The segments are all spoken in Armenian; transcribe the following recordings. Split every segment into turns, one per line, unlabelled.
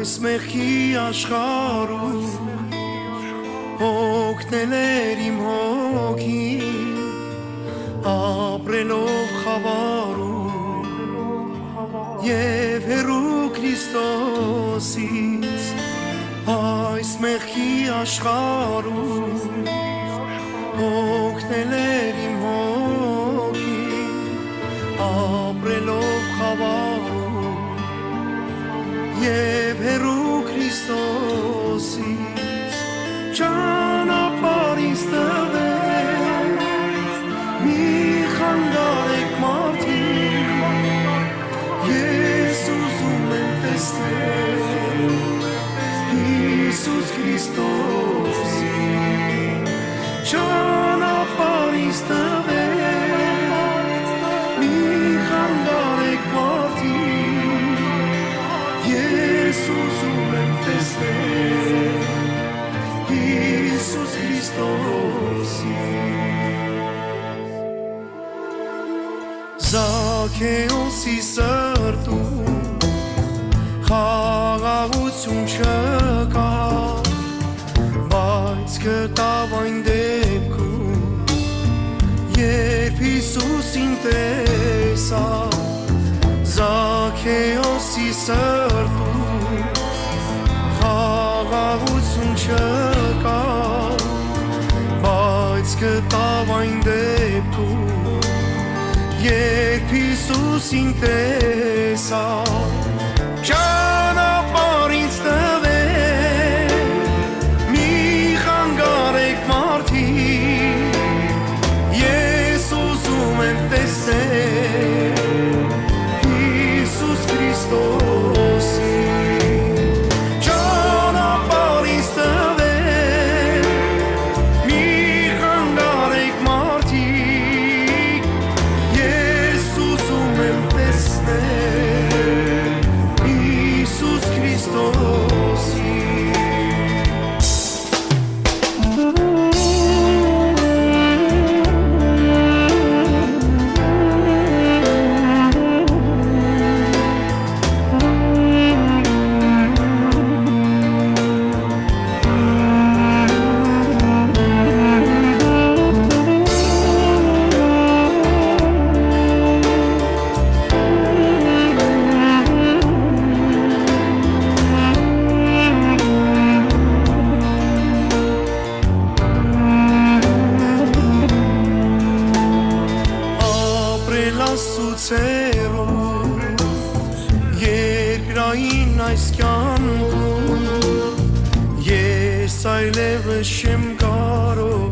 Այս մեղքի աշխարհում օգնել էր իմ հոգին, ապրելով խավարում և հեռու Քրիստոսից։ Այս մեղքի աշխարհում օգնել էր իմ հոգին, ապրելով խավարում և հեռու Քրիստոսից։ Ճանապարհ ինձ տվեց, մի խանգարեք մարդիկ, ես ուզում եմ տեսնել Հիսուս Քրիստոսին։ Ճանապարհ ինձ տվեց, մի խանգարեք մարդիկ, ես ուզում եմ տեսնել Հիսուս Քրիստոսին։ Զաքեոսի սրտում խաղաղություն չկար, բայց գտավ այն դեպքում, երբ Հիսուսին տեսավ։ Զաքեոսի սրտում խաղաղություն չկար, բայց գտավ այն դեպքում, երբ Հիսուսին տեսավ։ Ճանապարհ ինձ տվեց, մի խանգարեք մարդիկ, ես ուզում եմ տեսնել Հիսուս Քրիստոսին։ Ճանապարհ ինձ տվեց, մի խանգարեք մարդիկ, ես ուզում եմ տեսնել Հիսուս Քրիստոսին։ Սուցերում երկրային այս կյանքում ես այլևս չեմ կարող,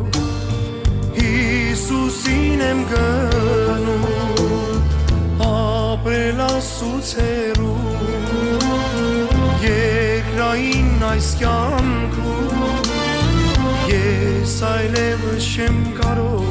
Հիսուսին եմ գնում, ապրել ասուցերում երկրային այս կյանքում ես այլևս չեմ կարող,